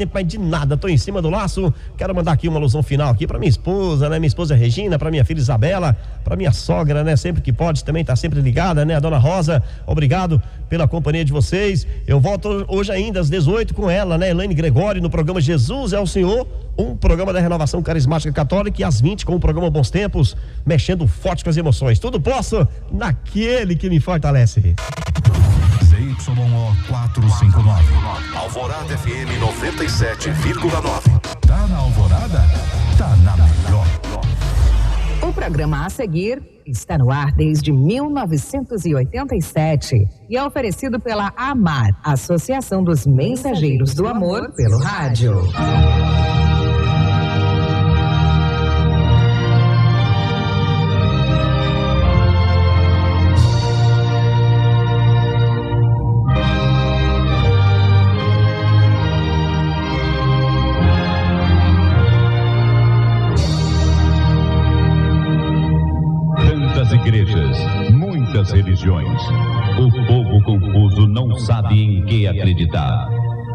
tempo mais de nada, tô em cima do laço. Quero mandar aqui uma alusão final aqui pra minha esposa, né? Minha esposa Regina, pra minha filha Isabela, pra minha sogra, né? Sempre que pode, também tá sempre ligada, né? A dona Rosa, obrigado pela companhia de vocês. Eu volto hoje ainda às 18 com ela, né? Elaine Gregório, no programa Jesus é o Senhor, um programa da Renovação Carismática Católica, e às 20 com o programa Bons Tempos, mexendo forte com as emoções. Tudo posso naquele que me fortalece. ZYO 459. Alvorada FM 97,9. Tá na Alvorada? Tá na melhor. O programa a seguir está no ar desde 1987 e é oferecido pela AMAR, Associação dos Mensageiros do Amor, pelo rádio. Igrejas, muitas religiões. O povo confuso não sabe em que acreditar.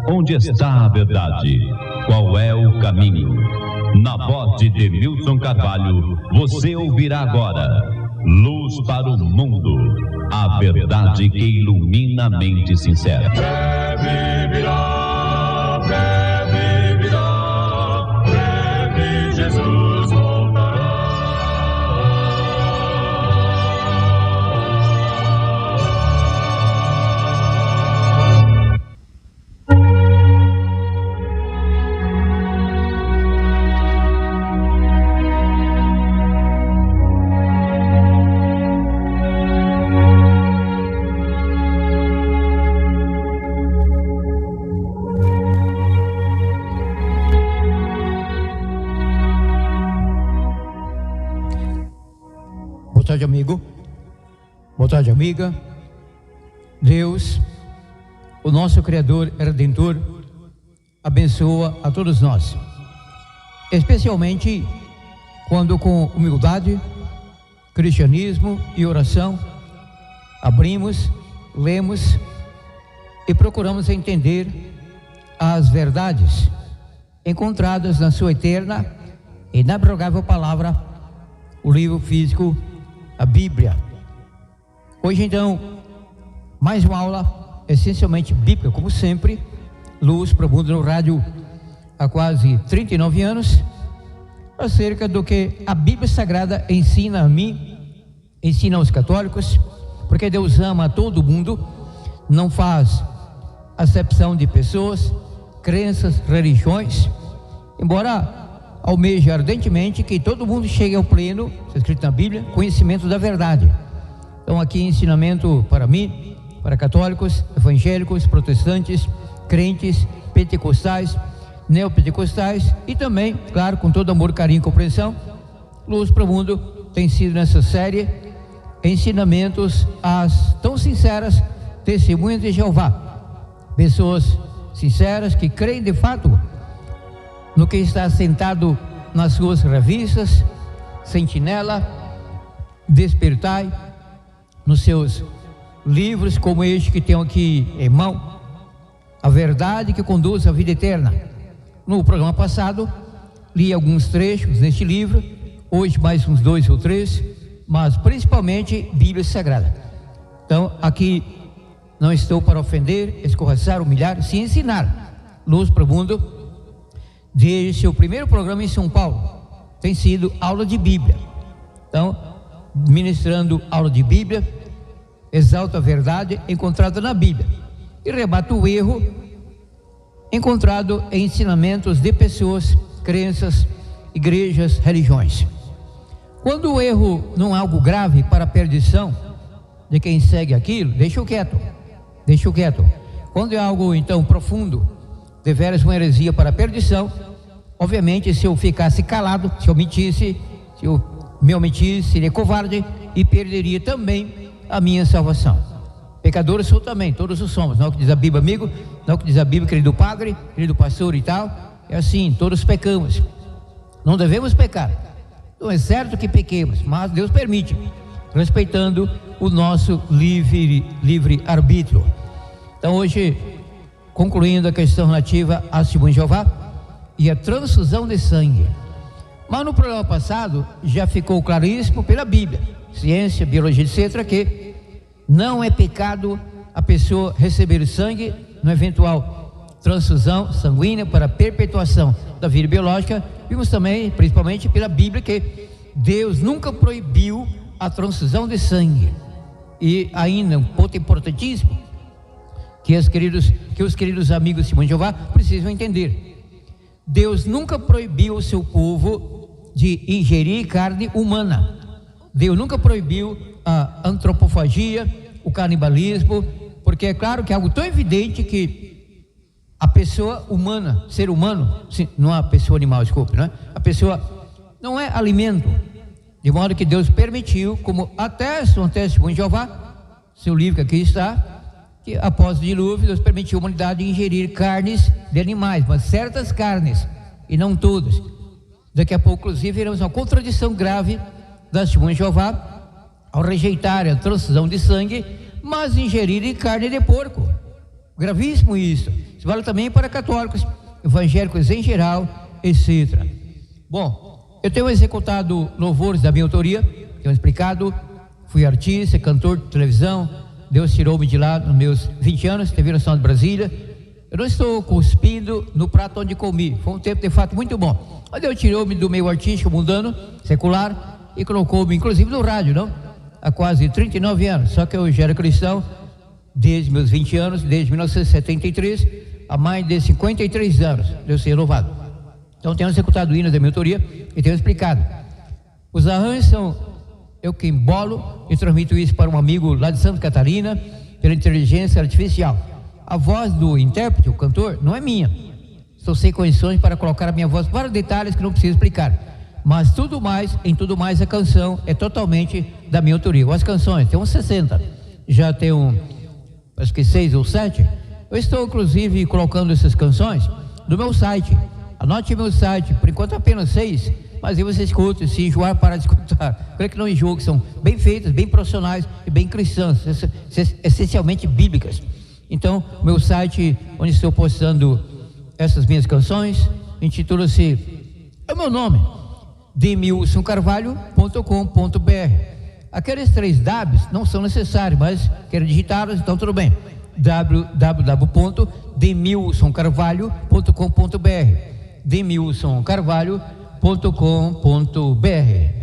Onde está a verdade? Qual é o caminho? Na voz de Demilson Carvalho, você ouvirá agora Luz para o Mundo, a verdade que ilumina a mente sincera. Breve virá, breve Jesus voltará. Boa tarde, amigo. Boa tarde, amiga. Deus, o nosso Criador e Redentor, abençoa a todos nós, especialmente quando com humildade, cristianismo e oração abrimos, lemos e procuramos entender as verdades encontradas na sua eterna e inabrogável palavra, o livro físico, a Bíblia. Hoje, então, mais uma aula essencialmente bíblica, como sempre. Luz para o Mundo no rádio há quase 39 anos, acerca do que a Bíblia Sagrada ensina a mim, ensina aos católicos, porque Deus ama todo mundo, não faz acepção de pessoas, crenças, religiões, embora almeja ardentemente que todo mundo chegue ao pleno, está escrito na Bíblia, conhecimento da verdade. Então aqui ensinamento para mim, para católicos, evangélicos, protestantes, crentes, pentecostais, neopentecostais e também, claro, com todo amor, carinho e compreensão, Luz para o Mundo tem sido nessa série ensinamentos às tão sinceras testemunhas de Jeová, pessoas sinceras que creem de fato no que está assentado nas suas revistas, Sentinela, Despertai, nos seus livros como este que tenho aqui em mão, A Verdade que Conduz à Vida Eterna. No programa passado, li alguns trechos neste livro, hoje mais uns 2 ou 3, mas principalmente Bíblia Sagrada. Então, aqui não estou para ofender, escorraçar, humilhar, sim ensinar. Luz para o Mundo, desde seu primeiro programa em São Paulo, tem sido aula de Bíblia. Então, ministrando aula de Bíblia, exalta a verdade encontrada na Bíblia e rebata o erro encontrado em ensinamentos de pessoas, crenças, igrejas, religiões. Quando o erro não é algo grave para a perdição de quem segue aquilo, deixa o quieto. Quando é algo então profundo, deveras uma heresia para a perdição, obviamente, se eu ficasse calado, se eu me omitisse, seria covarde e perderia também a minha salvação. Pecadores sou também, todos o somos, não é o que diz a Bíblia, amigo, não é o que diz a Bíblia, querido padre, querido pastor e tal. É assim, todos pecamos, não devemos pecar, não é certo que pequemos, mas Deus permite, respeitando o nosso livre arbítrio. Então hoje concluindo a questão relativa a Testemunho de Jeová e a transfusão de sangue. Mas no programa passado já ficou claríssimo pela Bíblia, ciência, biologia, etc., que não é pecado a pessoa receber sangue no eventual transfusão sanguínea para a perpetuação da vida biológica. Vimos também, principalmente pela Bíblia, que Deus nunca proibiu a transfusão de sangue. E ainda um ponto importantíssimo que os queridos amigos de Testemunho de Jeová precisam entender: Deus nunca proibiu o seu povo de ingerir carne humana. Deus nunca proibiu a antropofagia, o canibalismo, porque é claro que é algo tão evidente que a pessoa humana, ser humano, não a pessoa animal, desculpe, né? A pessoa não é alimento, de modo que Deus permitiu, como atesta o Testemunho de Jeová, seu livro que aqui está, que após o dilúvio Deus permitiu a humanidade ingerir carnes de animais, mas certas carnes e não todas. Daqui a pouco, inclusive, veremos uma contradição grave da Testemunho de Jeová ao rejeitar a transfusão de sangue, mas ingerirem carne de porco. Gravíssimo isso. Isso vale também para católicos, evangélicos em geral, etc. Bom, eu tenho executado louvores da minha autoria, tenho explicado, fui artista, cantor de televisão. Deus tirou-me de lá nos meus 20 anos, teve no Estado de Brasília. Eu não estou cuspindo no prato onde comi, foi um tempo de fato muito bom. Mas Deus tirou-me do meio artístico, mundano, secular, e colocou-me inclusive no rádio, não? Há quase 39 anos, só que eu já era cristão desde meus 20 anos, desde 1973, há mais de 53 anos, Deus seja louvado. Então tenho executado hinos da minha autoria e tenho explicado. Os arranjos são eu que embolo e transmito isso para um amigo lá de Santa Catarina, pela inteligência artificial. A voz do intérprete, o cantor, não é minha. Estou sem condições para colocar a minha voz, vários detalhes que não preciso explicar. Mas em tudo mais, a canção é totalmente da minha autoria. As canções, tem uns 60, já tenho, acho que 6 ou 7. Eu estou, inclusive, colocando essas canções no meu site. Anote meu site, por enquanto apenas 6, mas aí você escuta, se enjoar, para de escutar. Creio que não enjoa, que são bem feitas, bem profissionais e bem cristãs, essencialmente bíblicas. Então, meu site, onde estou postando essas minhas canções, intitula-se, é o meu nome, demilsoncarvalho.com.br. Aqueles 3 Ws não são necessários, mas quero digitá-los, então tudo bem. www.demilsoncarvalho.com.br, demilsoncarvalho.com.br.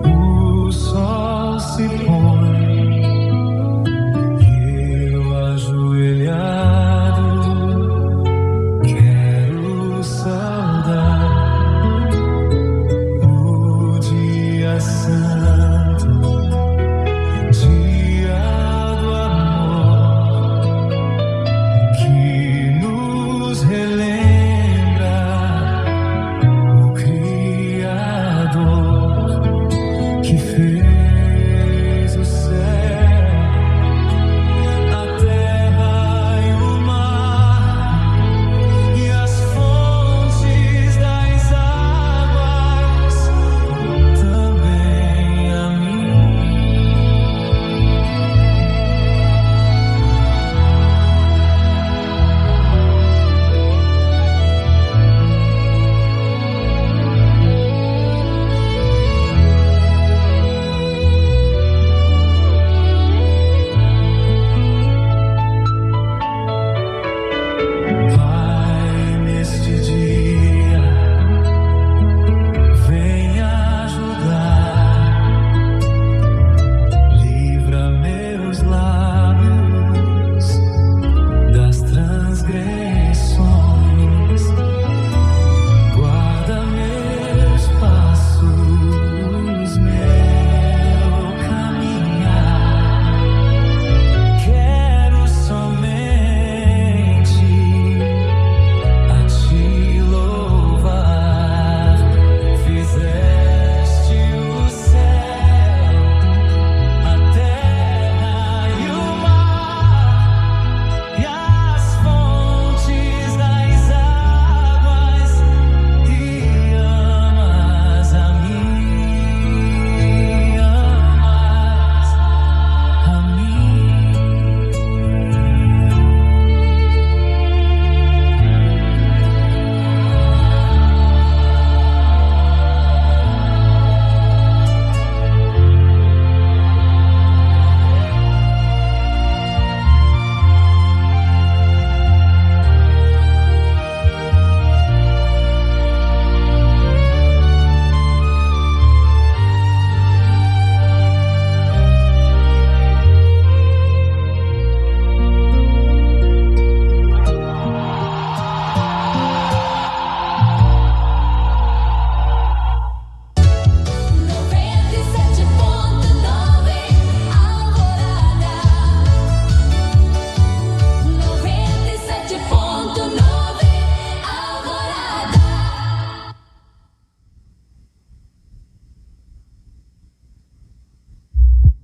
O sol se põe e eu ajudo.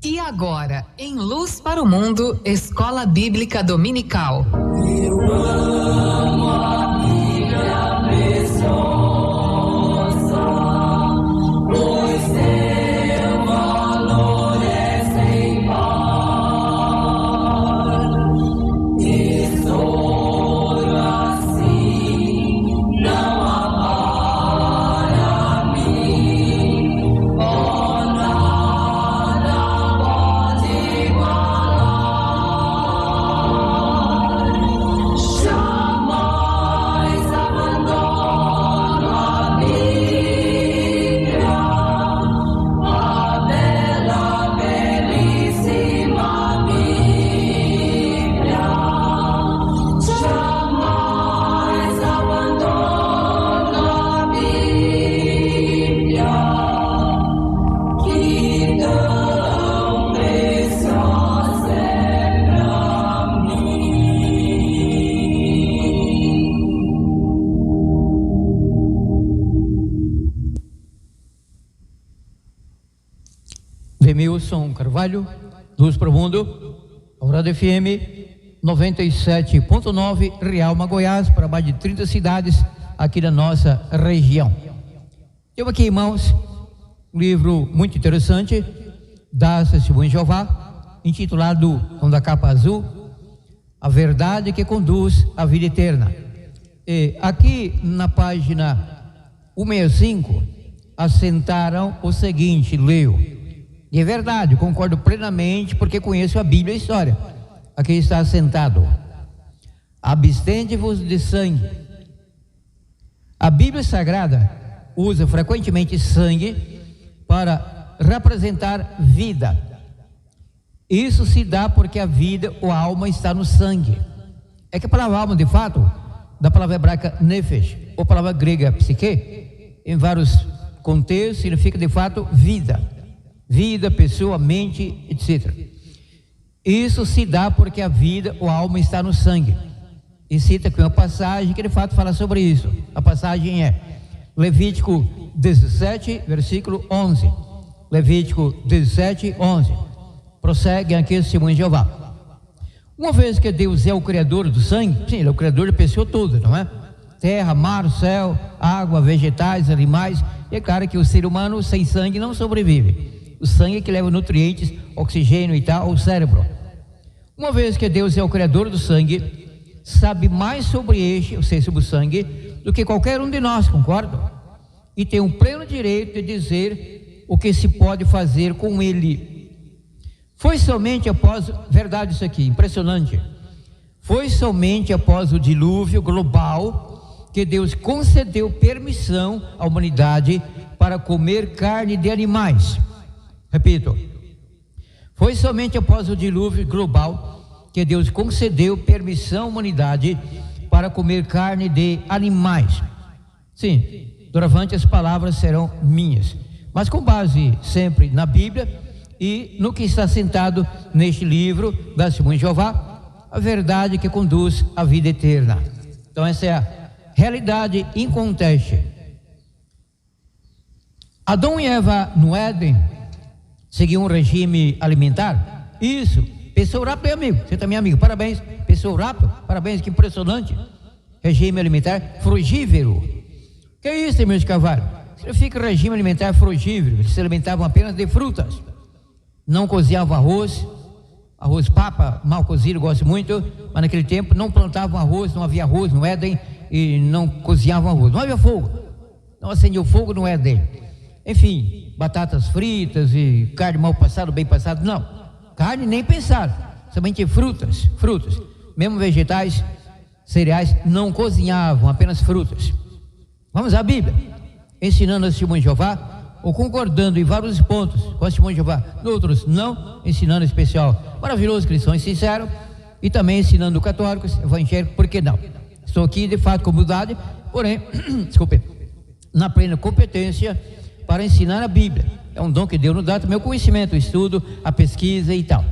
E agora, em Luz para o Mundo, Escola Bíblica Dominical. Eu amo a Bíblia preciosa, pois seu valor é sem par. Tesouro assim não há para mim. Oh, nada pode igualar. Jamais abandono a Bíblia, a bela, belíssima Bíblia. Jamais abandono a Bíblia, que tão preciosa é pra mim. Demilson Carvalho, Luz para o Mundo, Alvorada FM 97.9, Rialma, Goiás, para mais de 30 cidades aqui da nossa região. Tenho aqui, irmãos, um livro muito interessante da Testemunha de Jeová, intitulado, com da capa azul, A Verdade que Conduz à Vida Eterna. E aqui na página 165, assentaram o seguinte, leio. E é verdade, concordo plenamente, porque conheço a Bíblia e a história. Aqui está assentado: abstende-vos de sangue. A Bíblia Sagrada usa frequentemente sangue para representar vida. Isso se dá porque a vida ou a alma está no sangue. É que a palavra alma, de fato, da palavra hebraica nefesh, ou palavra grega psique, em vários contextos, significa de fato vida. Vida, pessoa, mente, etc. Isso se dá porque a vida ou a alma está no sangue. E cita aqui uma passagem que de fato fala sobre isso. A passagem é Levítico 17, versículo 11. Levítico 17, 11. Prossegue aqui o testemunho de Jeová. Uma vez que Deus é o criador do sangue, sim, Ele é o criador da pessoa toda, não é? Terra, mar, céu, água, vegetais, animais. E é claro que o ser humano sem sangue não sobrevive. O sangue é que leva nutrientes, oxigênio e tal ao cérebro. Uma vez que Deus é o criador do sangue, sabe mais sobre este, ou seja, sobre o sangue, do que qualquer um de nós, concorda? E tem um pleno direito de dizer o que se pode fazer com ele. Foi somente após, verdade isso aqui, impressionante, foi somente após o dilúvio global que Deus concedeu permissão à humanidade para comer carne de animais. Repito, foi somente após o dilúvio global que Deus concedeu permissão à humanidade para comer carne de animais. Sim, doravante as palavras serão minhas, mas com base sempre na Bíblia e no que está sentado neste livro da Testemunha de Jeová, a verdade que conduz à vida eterna. Então essa é a realidade inconteste. Adão e Eva no Éden seguiam um regime alimentar? Isso. Pessoa rápida, meu amigo. Você também é amigo. Parabéns. Pessoa rápida. Parabéns. Que impressionante. Regime alimentar frugívoro. Que é isso, meus cavalos? Significa regime alimentar frugívoro. Eles se alimentavam apenas de frutas. Não cozinhavam arroz. Arroz papa, mal cozido, gosto muito. Mas naquele tempo não plantavam arroz. Não havia arroz no Éden. E não cozinhavam arroz. Não havia fogo. Não acendia fogo no Éden. Enfim, batatas fritas e carne mal passada, bem passada, não. Carne nem pensar, somente frutas. Mesmo vegetais, cereais, não cozinhavam, apenas frutas. Vamos à Bíblia, ensinando a Testemunha de Jeová, ou concordando em vários pontos com a Testemunha de Jeová, outros não, ensinando especial. Maravilhoso que eles são sinceros, e também ensinando católicos, evangélicos, por que não? Estou aqui de fato com humildade, porém, desculpe, na plena competência para ensinar a Bíblia. É um dom que Deus nos dá, também o conhecimento, o estudo, a pesquisa e tal.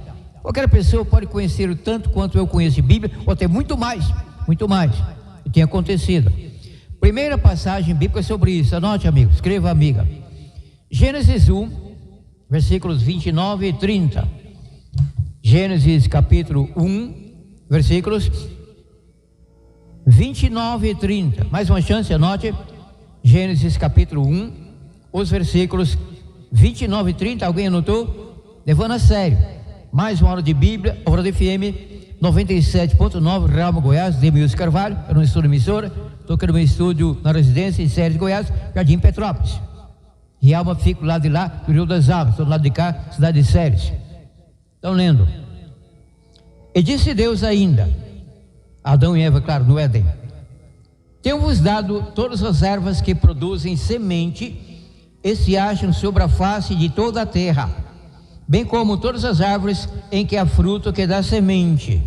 Qualquer pessoa pode conhecer o tanto quanto eu conheço de Bíblia, ou até muito mais, que tem acontecido. Primeira passagem bíblica sobre isso, anote, amigo, escreva, amiga. Gênesis 1, versículos 29 e 30. Gênesis capítulo 1, versículos 29 e 30. Mais uma chance, anote. Gênesis capítulo 1, os versículos 29 e 30. Alguém anotou? Levando a sério. Mais uma hora de Bíblia, hora de FM 97.9, Ramo Goiás, Demilson Carvalho. Eu não estou na emissora, estou aqui no meu estúdio na residência em Séries Goiás, Jardim Petrópolis. Rialma fica do lado de lá, do Rio das Aves, do lado de cá, cidade de Séries. Estão lendo. E disse Deus ainda, Adão e Eva, claro, no Éden: tenho-vos dado todas as ervas que produzem semente e se acham sobre a face de toda a terra, bem como todas as árvores em que há fruto que dá semente.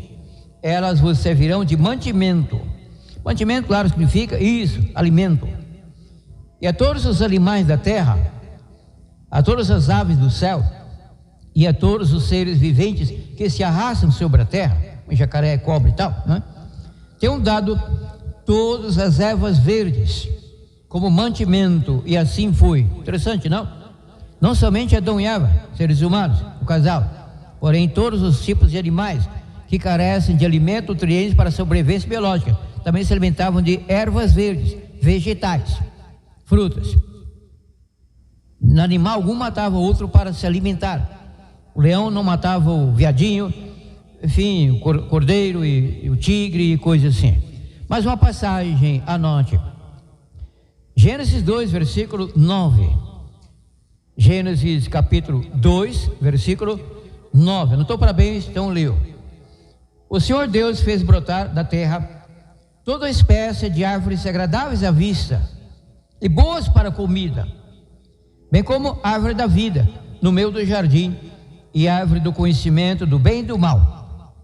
Elas vos servirão de mantimento. Mantimento, claro, significa isso, alimento. E a todos os animais da terra, a todas as aves do céu, e a todos os seres viventes que se arrastam sobre a terra, jacaré, cobra e tal, né? Tenho dado todas as ervas verdes como mantimento, e assim foi. Interessante, não? Não somente Adão e Eva, seres humanos, o casal, porém todos os tipos de animais que carecem de alimento, nutrientes para a sobrevivência biológica, também se alimentavam de ervas verdes, vegetais, frutas. Animal algum matava outro para se alimentar. O leão não matava o veadinho, enfim, o cordeiro e o tigre e coisas assim. Mais uma passagem, anote. Gênesis 2, versículo 9. Gênesis capítulo 2, versículo 9. Anotou? Parabéns, então leu. O Senhor Deus fez brotar da terra toda espécie de árvores agradáveis à vista e boas para a comida, bem como a árvore da vida no meio do jardim e a árvore do conhecimento do bem e do mal.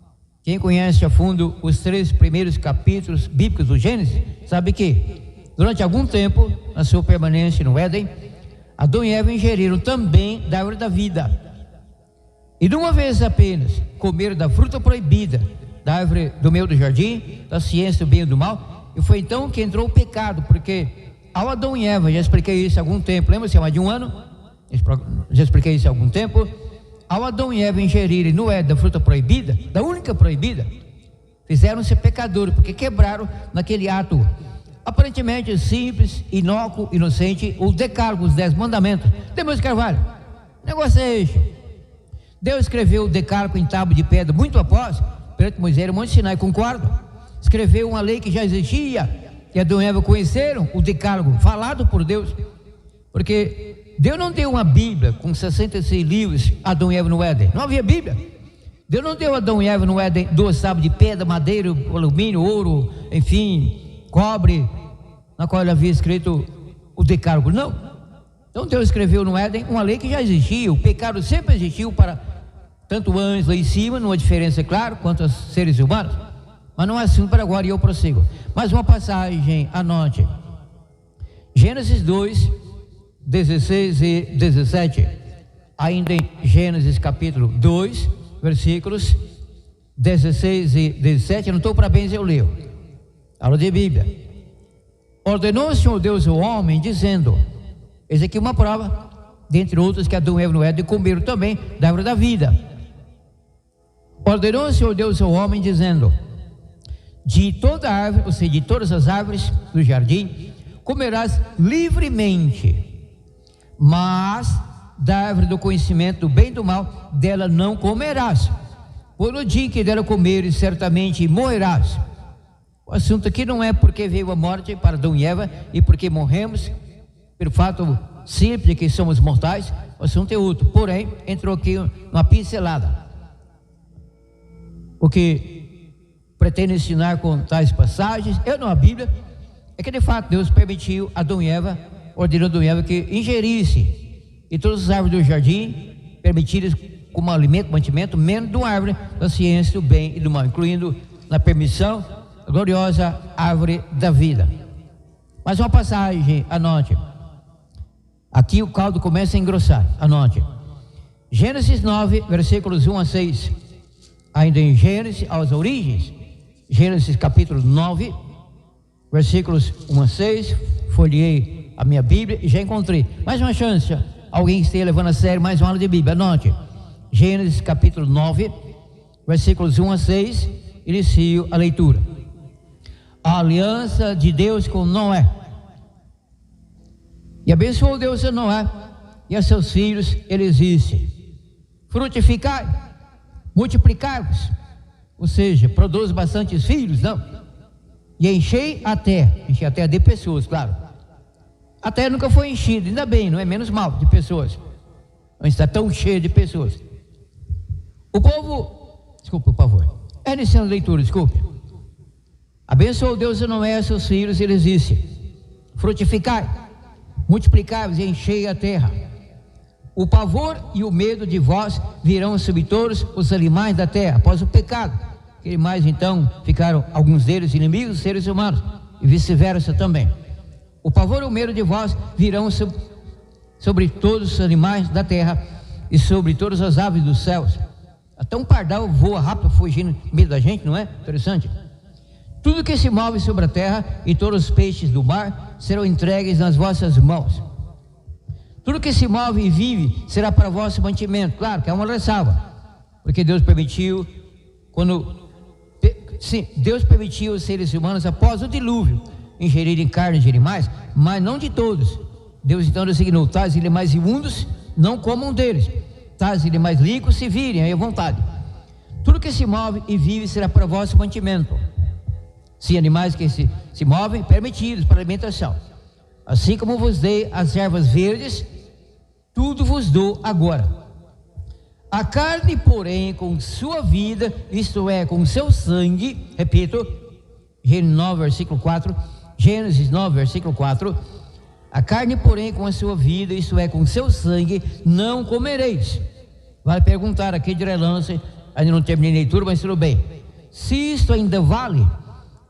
Quem conhece a fundo os 3 primeiros capítulos bíblicos do Gênesis sabe que durante algum tempo, na sua permanência no Éden, Adão e Eva ingeriram também da árvore da vida, e de uma vez apenas comeram da fruta proibida da árvore do meio do jardim, da ciência do bem e do mal, e foi então que entrou o pecado, porque ao Adão e Eva, já expliquei isso há algum tempo, lembra-se, há mais de um ano, já expliquei isso há algum tempo, ao Adão e Eva ingerirem no Éden da fruta proibida, da única proibida, fizeram-se pecadores, porque quebraram naquele ato aparentemente simples, inócuo, inocente, o decálogo, os 10 mandamentos. Demilson Carvalho, o negócio é este: Deus escreveu o decálogo em tábua de pedra muito após, perante Moisés no Monte Sinai, concordo. Escreveu uma lei que já existia, que Adão e Eva conheceram, o decálogo falado por Deus, porque Deus não deu uma Bíblia com 66 livros a Adão e Eva no Éden, não havia Bíblia. Deus não deu a Adão e Eva no Éden 2 tábuas de pedra, madeira, alumínio, ouro, enfim, cobre, na qual ele havia escrito o decálogo, não. Então Deus escreveu no Éden uma lei que já existia. O pecado sempre existiu para tanto anjos lá em cima, numa diferença, claro, quanto aos seres humanos, mas não é assim para agora, e eu prossigo. Mais uma passagem, anote. Gênesis 2, 16 e 17. Ainda em Gênesis capítulo 2, versículos 16 e 17. Anotou? Parabéns, eu leio. Aula de Bíblia. Ordenou o Senhor Deus ao homem, dizendo: eis aqui uma prova, dentre outras, que Adão e Eva no Éden comeram também da árvore da vida. Ordenou o Senhor Deus ao homem, dizendo: de toda árvore, ou seja, de todas as árvores do jardim, comerás livremente, mas da árvore do conhecimento do bem e do mal, dela não comerás, pois no dia que dela comeres, certamente morrerás. O assunto aqui não é porque veio a morte para Adão e Eva e porque morremos, pelo fato simples de que somos mortais. O assunto é outro, porém entrou aqui uma pincelada. O que pretendo ensinar com tais passagens, eu não a Bíblia, é que de fato Deus permitiu a Adão e Eva, ordenou a Adão e Eva que ingerisse e todas as árvores do jardim, permitidas como alimento, mantimento, menos de uma árvore da ciência do bem e do mal, incluindo na permissão a gloriosa árvore da vida. Mais uma passagem, anote. Aqui o caldo começa a engrossar, anote. Gênesis 9, versículos 1 a 6. Ainda em Gênesis, às origens, Gênesis capítulo 9, versículos 1 a 6. Folhei a minha Bíblia e já encontrei. Mais uma chance, alguém esteja levando a sério mais uma aula de Bíblia, anote. Gênesis capítulo 9, versículos 1 a 6, inicio a leitura. A aliança de Deus com Noé. E abençoou Deus a Noé e a seus filhos, eles disse: frutificai, multiplicai-vos, ou seja, produz bastantes filhos, não? E enchei a terra de pessoas, claro. A terra nunca foi enchida, ainda bem, não é menos mal de pessoas. Não está tão cheia de pessoas. O povo, desculpe, por favor, é iniciando a leitura, desculpe. Abençoou Deus a Noé e a seus filhos, e eles disse: frutificai, multiplicai-vos e enchei a terra. O pavor e o medo de vós virão sobre todos os animais da terra, após o pecado. Que mais então ficaram alguns deles inimigos dos seres humanos, e vice-versa também. O pavor e o medo de vós virão sobre todos os animais da terra e sobre todas as aves dos céus. Até um pardal voa rápido fugindo no meio da gente, não é? Interessante. Tudo que se move sobre a terra e todos os peixes do mar serão entregues nas vossas mãos. Tudo que se move e vive será para vosso mantimento. Claro que é uma ressalva, porque Deus permitiu, Deus permitiu os seres humanos após o dilúvio ingerirem carne de animais, mas não de todos. Deus então designou: tais animais imundos não comam deles, tais animais limpos se virem aí à vontade. Tudo que se move e vive será para vosso mantimento. Sim, animais que se movem, permitidos para alimentação. Assim como vos dei as ervas verdes, tudo vos dou agora. A carne, porém, com sua vida, isto é, com seu sangue, repito, Gênesis 9, versículo 4, Gênesis 9, versículo 4, a carne, porém, com a sua vida, isto é, com seu sangue, não comereis. Vale perguntar aqui de relance, ainda não terminei a leitura, mas tudo bem. Se isto ainda vale,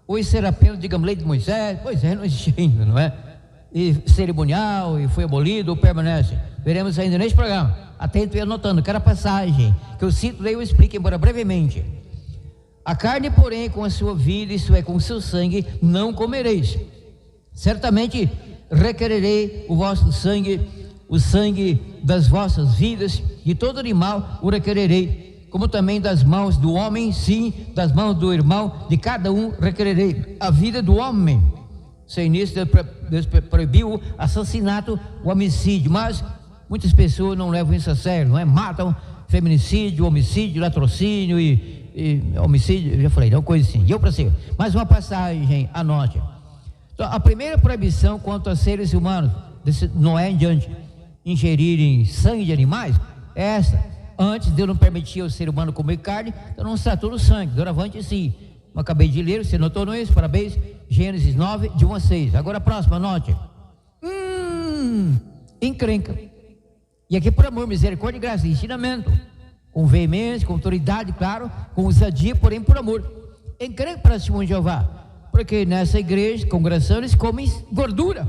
ou isso era apenas, digamos, lei de Moisés? Pois é, não existe ainda, não é? E cerimonial, e foi abolido, ou permanece? Veremos ainda neste programa. Atento e anotando cada passagem que eu cito, daí eu explico, embora brevemente. A carne, porém, com a sua vida, isso é, com o seu sangue, não comereis. Certamente requererei o vosso sangue, o sangue das vossas vidas, de todo animal o requererei, como também das mãos do homem, sim, das mãos do irmão, de cada um requererei a vida do homem. Sem isso, Deus proibiu o assassinato, o homicídio, mas muitas pessoas não levam isso a sério, não é? Matam, feminicídio, homicídio, latrocínio e homicídio, eu já falei, não, coisa assim. E eu prossigo. Mais uma passagem, anote. Então, a primeira proibição quanto a seres humanos, desse Noé em diante, ingerirem sangue de animais, é essa. Antes Deus não permitia o ser humano comer carne, então não se tratou do sangue. Doravante sim. Eu acabei de ler, você notou não é isso? Parabéns. Gênesis 9, de 1 a 6. Agora a próxima, anote. Encrenca. E aqui por amor, misericórdia e graça, ensinamento. Com veemência, com autoridade, claro, com ousadia, porém por amor. Encrenca para testemunho de Jeová. Porque nessa igreja, congregação, eles comem gordura.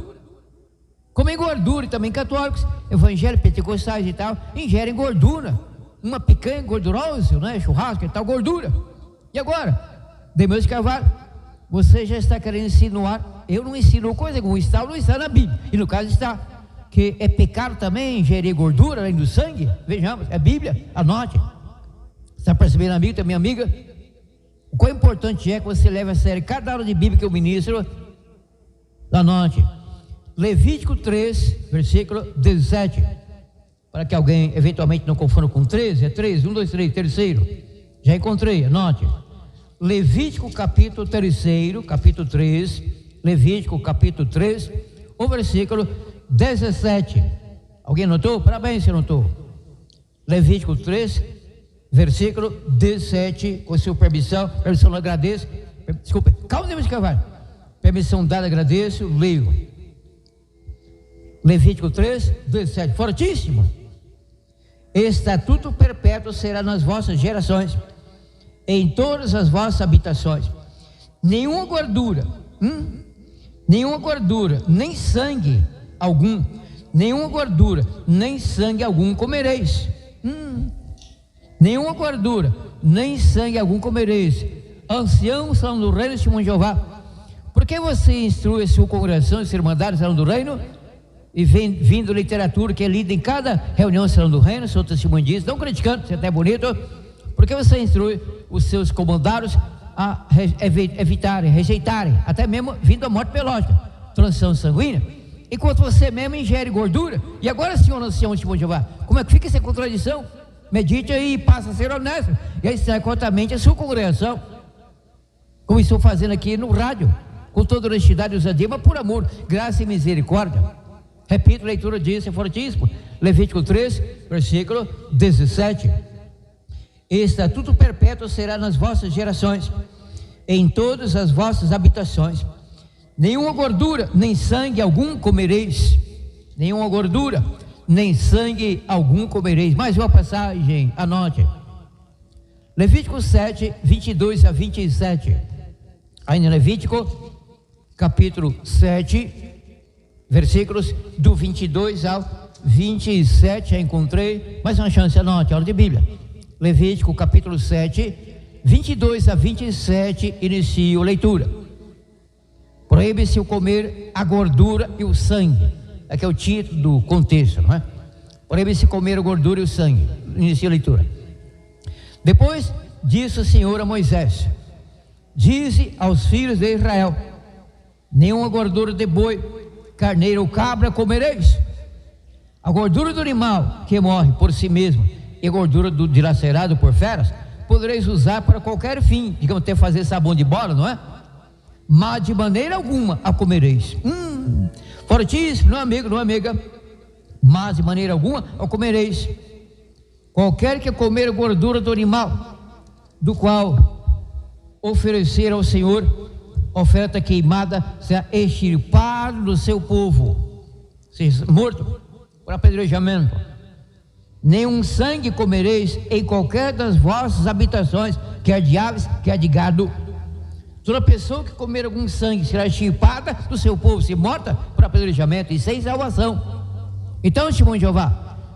Comem gordura, e também católicos, evangélicos, pentecostais e tal, ingerem gordura. Uma picanha gordurosa, né? Churrasco e tal, gordura. E agora, Demeus de Carvalho, você já está querendo insinuar? Eu não ensino coisa alguma, está ou não está na Bíblia. E no caso está, que é pecado também ingerir gordura além do sangue. Vejamos, é Bíblia, anote. Está percebendo, amigo, também amiga? O quão importante é que você leve a sério cada aula de Bíblia que eu ministro. Anote. Levítico 3, versículo 17. Para que alguém eventualmente não confunda com 13, é 3, 1, 2, 3, terceiro. Já encontrei, anote. Levítico capítulo 3, Levítico capítulo 3, o versículo 17. Alguém anotou? Parabéns se anotou. Levítico 3, versículo 17, com sua permissão eu agradeço. Desculpe, calma, Deus de Carvalho. Permissão dada, agradeço, leio. Levítico 3, 17, fortíssimo. Estatuto perpétuo será nas vossas gerações, em todas as vossas habitações. Nenhuma gordura, nem sangue algum, nenhuma gordura, nem sangue algum comereis. Nenhuma gordura, nem sangue algum comereis. Anciãos são do reino, testemunho de Jeová. Por que você instrui a sua congregação e ser mandados serão do reino? e vindo literatura que é lida em cada reunião Salão do Reino, seu testemunho diz, não criticando, isso é até bonito, porque você instrui os seus comandados a evitarem, rejeitarem, até mesmo vindo a morte biológica, transição sanguínea, enquanto você mesmo ingere gordura. E agora, senhor ancião Simão de Jeová, como é que fica essa contradição? Medite aí e passa a ser honesto, e aí sai corretamente a sua congregação, como estou fazendo aqui no rádio, com toda honestidade e ousadia, mas por amor, graça e misericórdia. Repito, a leitura disso é fortíssimo. Levítico 3, versículo 17. Estatuto perpétuo será nas vossas gerações, em todas as vossas habitações. Nenhuma gordura, nem sangue algum comereis. Nenhuma gordura, nem sangue algum comereis. Mais uma passagem, anote. Levítico 7, 22 a 27. Ainda Levítico, capítulo 7, versículos do 22 ao 27. Já encontrei. Mais uma chance, anote, aula de Bíblia. Levítico, capítulo 7, 22 a 27. Inicio a leitura. Proíbe-se o comer a gordura e o sangue. Aqui é o título do contexto, não é? Proíbe-se comer a gordura e o sangue. Inicio a leitura. Depois disse o Senhor a Moisés: dize aos filhos de Israel: nenhuma gordura de boi, carneiro ou cabra comereis. A gordura do animal que morre por si mesmo e a gordura do dilacerado por feras podereis usar para qualquer fim, digamos até fazer sabão de bola, não é? Mas de maneira alguma a comereis. Fortíssimo, não é amigo, não é amiga. Mas de maneira alguma a comereis. Qualquer que comer a gordura do animal, do qual oferecer ao Senhor oferta queimada, será extirpado do seu povo, seja morto por apedrejamento. Nenhum sangue comereis em qualquer das vossas habitações, quer de aves, quer de gado. Toda pessoa que comer algum sangue será extirpada do seu povo, se morta por apedrejamento e sem salvação. Então, Simão de Jeová,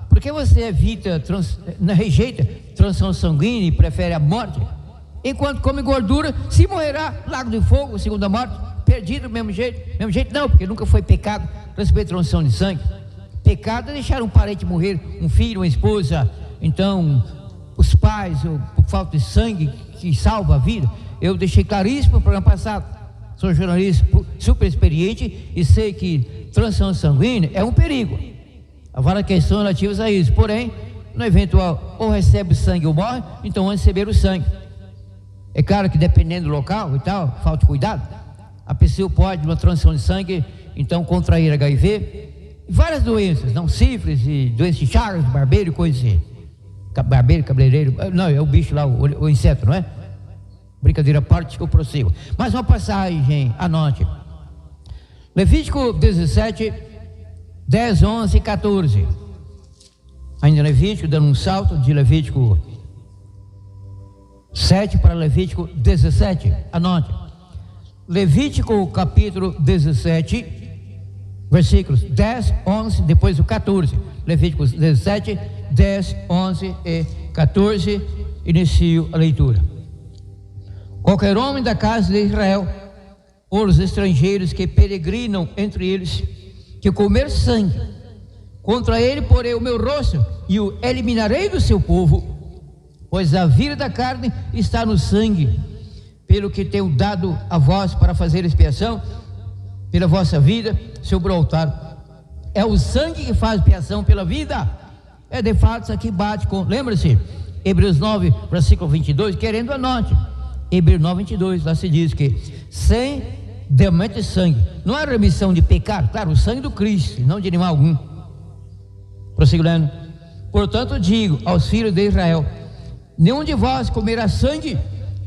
por que você rejeita transição sanguínea e prefere a morte? Enquanto come gordura, se morrerá, lago de fogo, segunda morte, perdido do mesmo jeito. Mesmo jeito não, porque nunca foi pecado receber transição de sangue. Pecado é deixar um parente morrer, um filho, uma esposa. Então, os pais, por falta de sangue que salva a vida. Eu deixei claríssimo no programa passado. Sou jornalista super experiente e sei que transição sanguínea é um perigo. Há várias questões relativas a isso. Porém, no eventual, ou recebe sangue ou morre, então vamos receber o sangue. É claro que dependendo do local e tal, falta de cuidado, a pessoa pode, numa transição de sangue, então contrair HIV, e várias doenças, não, sífilis e doenças de Chagas, barbeiro e coisa assim. Barbeiro, cabeleireiro, não, é o bicho lá, o inseto, não é? Brincadeira à parte que eu prossigo. Mais uma passagem, anote. Levítico 17, 10, 11 e 14. Ainda Levítico, dando um salto de Levítico 7 para Levítico 17. Anote. Levítico capítulo 17, versículos 10, 11, depois o 14. Levítico 17, 10, 11 e 14. Inicio a leitura. Qualquer homem da casa de Israel, ou os estrangeiros que peregrinam entre eles, que comer sangue, contra ele porei o meu rosto e o eliminarei do seu povo, pois a vida da carne está no sangue, pelo que tenho dado a vós para fazer expiação pela vossa vida sobre o altar. É o sangue que faz expiação pela vida. É de fato isso aqui bate com, lembra-se, Hebreus 9, versículo 22, querendo anote. Hebreus 9, 22, lá se diz que sem derramamento de sangue não há remissão de pecado. Claro, o sangue do Cristo, não de animal algum. Prosseguindo. Portanto digo aos filhos de Israel: nenhum de vós comerá sangue,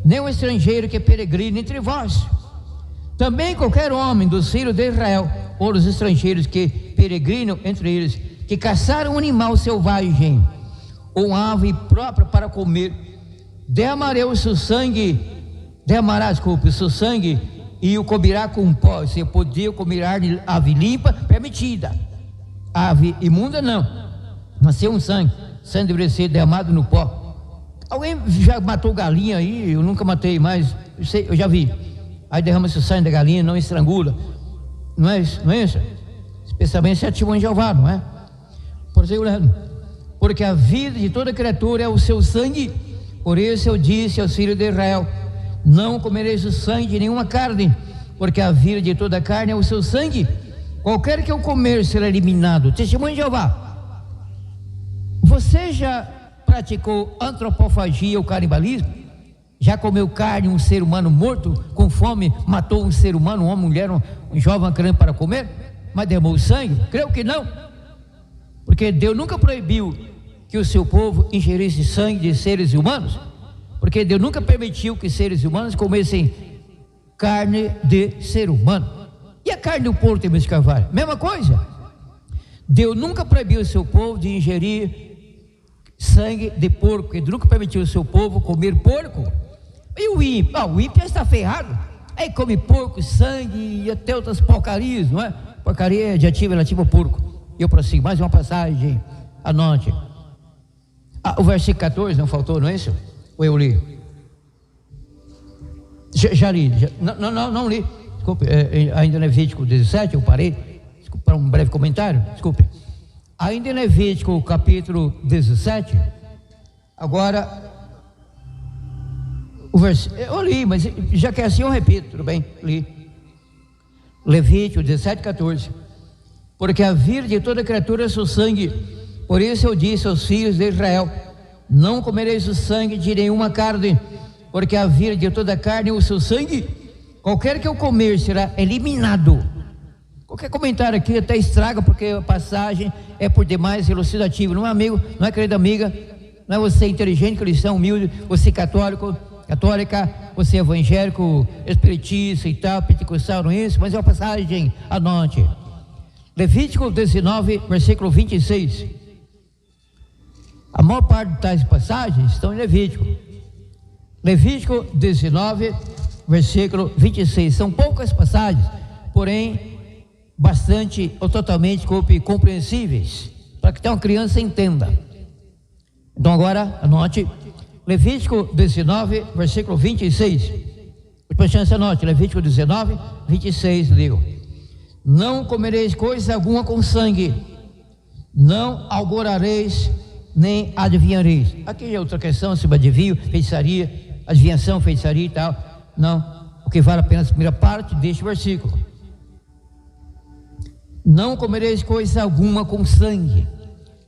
nem um estrangeiro que peregrine entre vós. Também qualquer homem dos filhos de Israel, ou dos estrangeiros que peregrinam entre eles, que caçaram um animal selvagem ou uma ave própria para comer, derramará o seu sangue e o cobrirá com pó. Você podia comer ave limpa, permitida. Ave imunda não, mas ser um sangue deveria ser derramado no pó. Alguém já matou galinha aí? Eu nunca matei, mas eu já vi. Aí derrama-se o sangue da galinha, não estrangula. Não é isso? especialmente se testemunho de Jeová, não é? Porque a vida de toda criatura é o seu sangue. Por isso eu disse aos filhos de Israel: não comereis o sangue de nenhuma carne, porque a vida de toda carne é o seu sangue. Qualquer que eu comer será eliminado. Testemunho de Jeová. Você já praticou antropofagia ou canibalismo? Já comeu carne, um ser humano morto, com fome, matou um ser humano, um homem, uma mulher, um jovem, uma criança para comer, mas derramou sangue? Creio que não, porque Deus nunca proibiu que o seu povo ingerisse sangue de seres humanos, porque Deus nunca permitiu que seres humanos comessem carne de ser humano. E a carne do porco tem de carvalho? Mesma coisa. Deus nunca proibiu o seu povo de ingerir sangue de porco, porque Deus nunca permitiu o seu povo comer porco. E o ímpio? O ímpio já está ferrado. Aí come porco, sangue e até outras porcarias, não é? Porcaria é adjetivo relativo ao porco. E eu prossigo, mais uma passagem, anote. O versículo 14, não faltou, não é isso? Ou eu li? Já li. Não li. Desculpe, ainda em Levítico 17, eu parei. Desculpe, para um breve comentário, desculpe. Ainda em Levítico capítulo 17, agora, o versículo, eu li, mas já que é assim eu repito, tudo bem, li. Levítico 17, 14. Porque a vida de toda criatura é seu sangue, por isso eu disse aos filhos de Israel: não comereis o sangue de nenhuma carne, porque a vida de toda carne é o seu sangue. Qualquer que eu comer será eliminado. Qualquer comentário aqui até estraga, porque a passagem é por demais elucidativa. Não é amigo, não é querida amiga, não é você inteligente, cristão, humilde, você católica, você evangélico, espiritista e tal, pentecostal, não é isso, mas é uma passagem, anote. Levítico 19, versículo 26. A maior parte de tais passagens estão em Levítico. Levítico 19, versículo 26. São poucas passagens, porém bastante ou totalmente compreensíveis, para que até uma criança entenda. Então agora, anote, Levítico 19, versículo 26. Depois chance, anote, Levítico 19, 26, digo: não comereis coisa alguma com sangue, não algorareis, nem adivinhareis. Aqui é outra questão sobre adivinho, feitiçaria, adivinhação, feitiçaria e tal. Não, o que vale apenas a primeira parte deste versículo. Não comereis coisa alguma com sangue.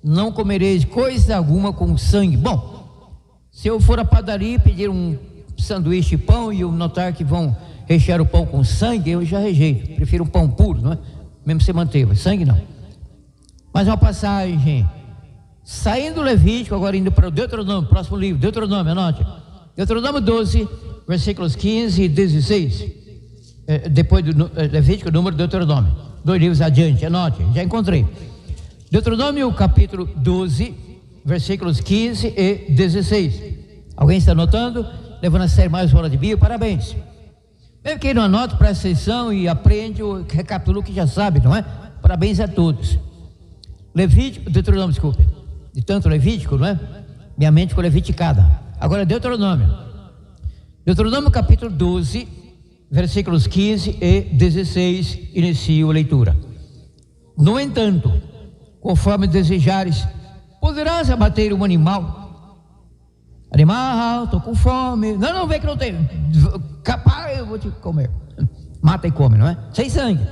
Não comereis coisa alguma com sangue. Bom, se eu for à padaria e pedir um sanduíche de pão e eu notar que vão rechear o pão com sangue, eu já rejeito. Prefiro um pão puro, não é? Mesmo sem manteiga. Sangue não. Mas uma passagem, saindo do Levítico, agora indo para o Deuteronômio, próximo livro, Deuteronômio, anote. Deuteronômio 12, versículos 15 e 16. Depois do Levítico, número Deuteronômio. 2 livros adiante, anote, já encontrei. Deuteronômio capítulo 12, versículos 15 e 16. Alguém está anotando? Levando a sério mais uma hora de Bíblia? Parabéns. Mesmo quem não anota, presta atenção e aprende, recapitula o que já sabe, não é? Parabéns a todos. Levítico, Deuteronômio, desculpe. De tanto Levítico, não é? Minha mente ficou leviticada. Agora Deuteronômio. Deuteronômio capítulo 12, versículos 15 e 16, inicio a leitura. No entanto, conforme desejares, poderás abater um animal. Animal, estou com fome. Não, vê que não tem. Capaz, eu vou te comer. Mata e come, não é? Sem sangue.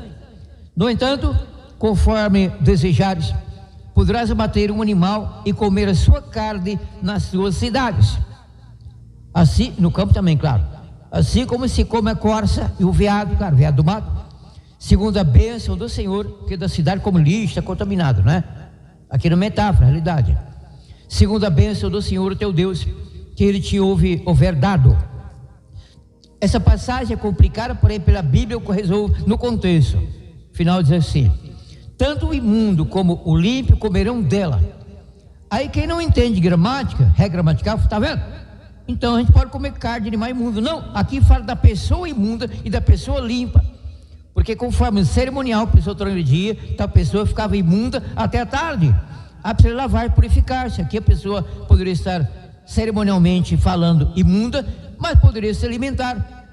No entanto, conforme desejares, poderás abater um animal e comer a sua carne nas suas cidades. Assim, no campo também, claro. Assim como se come a corça e o veado, claro, veado do mato, segundo a bênção do Senhor, que da cidade como lixo está contaminado, não é? Aqui na metáfora, na realidade. Segundo a bênção do Senhor, teu Deus, que Ele te houver dado. Essa passagem é complicada, porém pela Bíblia eu resolvo no contexto. Final diz assim: tanto o imundo como o limpo comerão dela. Aí quem não entende gramática, regra gramatical, está vendo? Então a gente pode comer carne de animal imundo. Não, aqui fala da pessoa imunda e da pessoa limpa. Porque conforme o cerimonial, a pessoa transgredia, tal pessoa ficava imunda até a tarde. Ah, precisa lavar e purificar-se. Aqui a pessoa poderia estar cerimonialmente falando imunda, mas poderia se alimentar.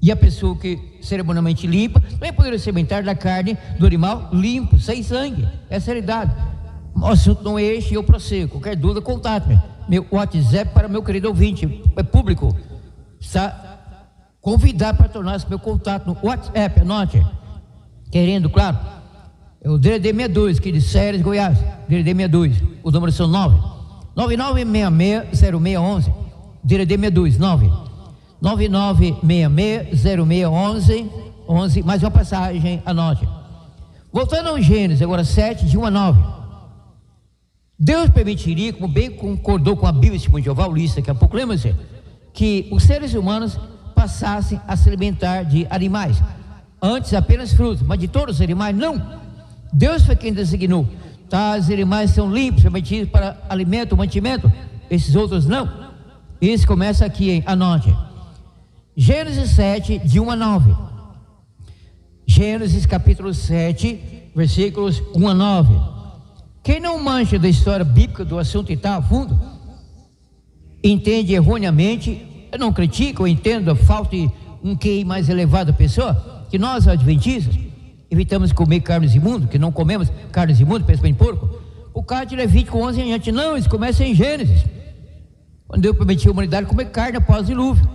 E a pessoa que cerimonialmente limpa também poderia se alimentar da carne do animal limpo, sem sangue. Essa é a realidade. O assunto não é este e eu prossigo. Qualquer dúvida, contate-me. Meu WhatsApp para meu querido ouvinte, é público. Está convidado para tornar-se meu contato no WhatsApp, anote. Querendo, claro. É o DDD 62, aqui de Séries, Goiás. DDD 62. Os números são 99660611. DDD 62, 99660611. Mais uma passagem, anote. Voltando ao Gênesis, agora 7, de 1 a 9. Deus permitiria, como bem concordou com a Bíblia de Jeová, Ulisses, daqui a pouco, lembra-se, que os seres humanos passassem a se alimentar de animais. Antes apenas frutos, mas de todos os animais, não. Deus foi quem designou. Tais animais são limpos, permitidos para alimento, mantimento. Esses outros não. Esse começa aqui, hein? Anote. Gênesis 7, de 1 a 9. Gênesis capítulo 7, versículos 1 a 9. Quem não mancha da história bíblica do assunto e está a fundo, entende erroneamente, eu não critico, eu entendo a falta de um QI mais elevado da pessoa, que nós adventistas evitamos comer carnes imundas, que não comemos carnes imundas, principalmente porco, o caso de Levítico 11 em diante, não, isso começa em Gênesis, quando Deus permitiu a humanidade comer carne após o dilúvio,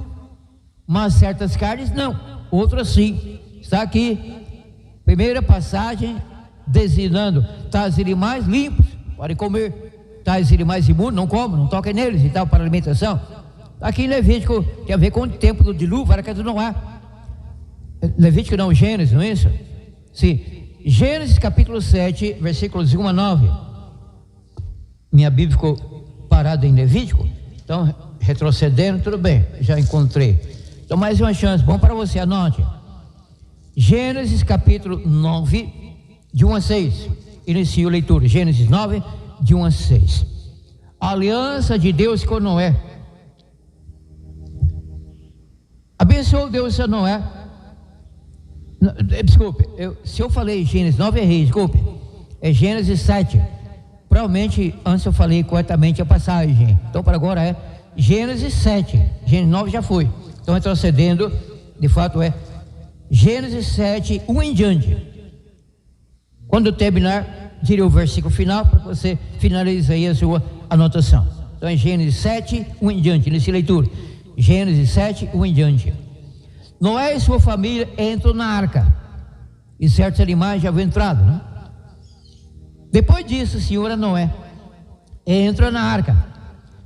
mas certas carnes não, outras sim. Está aqui, primeira passagem, designando tais animais limpos, podem comer, tais animais imundos, não comam, não toquem neles e tal, para alimentação. Aqui em Levítico, tem a ver com o tempo do dilúvio, era que não há. Levítico não, Gênesis, não é isso? Sim, Gênesis capítulo 7, versículos 1 a 9. Minha Bíblia ficou parada em Levítico, então retrocedendo, tudo bem, já encontrei. Então mais uma chance, bom para você, anote. Gênesis capítulo 9, de 1 a 6, inicio a leitura. Gênesis 9, de 1 a 6. A aliança de Deus com Noé. Abençoou Deus a Noé. Desculpe, se eu falei Gênesis 9, errei, desculpe. É Gênesis 7. Provavelmente antes eu falei corretamente a passagem. Então para agora é Gênesis 7. Gênesis 9 já foi. Então retrocedendo, de fato é Gênesis 7, 1 em diante. Quando eu terminar, direi o versículo final para você finalizar aí a sua anotação. Então é Gênesis 7, 1 em diante, nessa leitura. Gênesis 7, 1 em diante. Noé e sua família entram na arca. E certos animais já haviam entrado, né? Depois disso, o Senhor a Noé: entra na arca,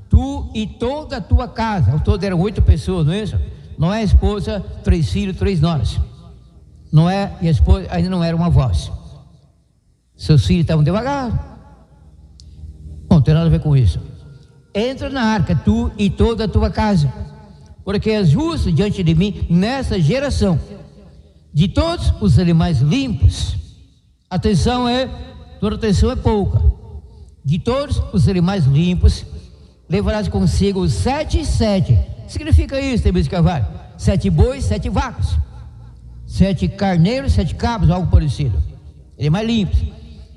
tu e toda a tua casa. Ao todo eram 8 pessoas, não é isso? Noé, a esposa, 3 filhos, 3 noras. Noé e a esposa ainda não eram avós. Seus filhos estavam devagar. Não tem nada a ver com isso. Entra na arca, tu e toda a tua casa, porque és justo diante de mim nessa geração. De todos os animais limpos, atenção toda atenção é pouca. De todos os animais limpos, levarás consigo os 7 e 7. Significa isso, tem de Carvalho: 7 bois, 7 vacas, 7 carneiros, 7 cabras, algo parecido. Animais limpos.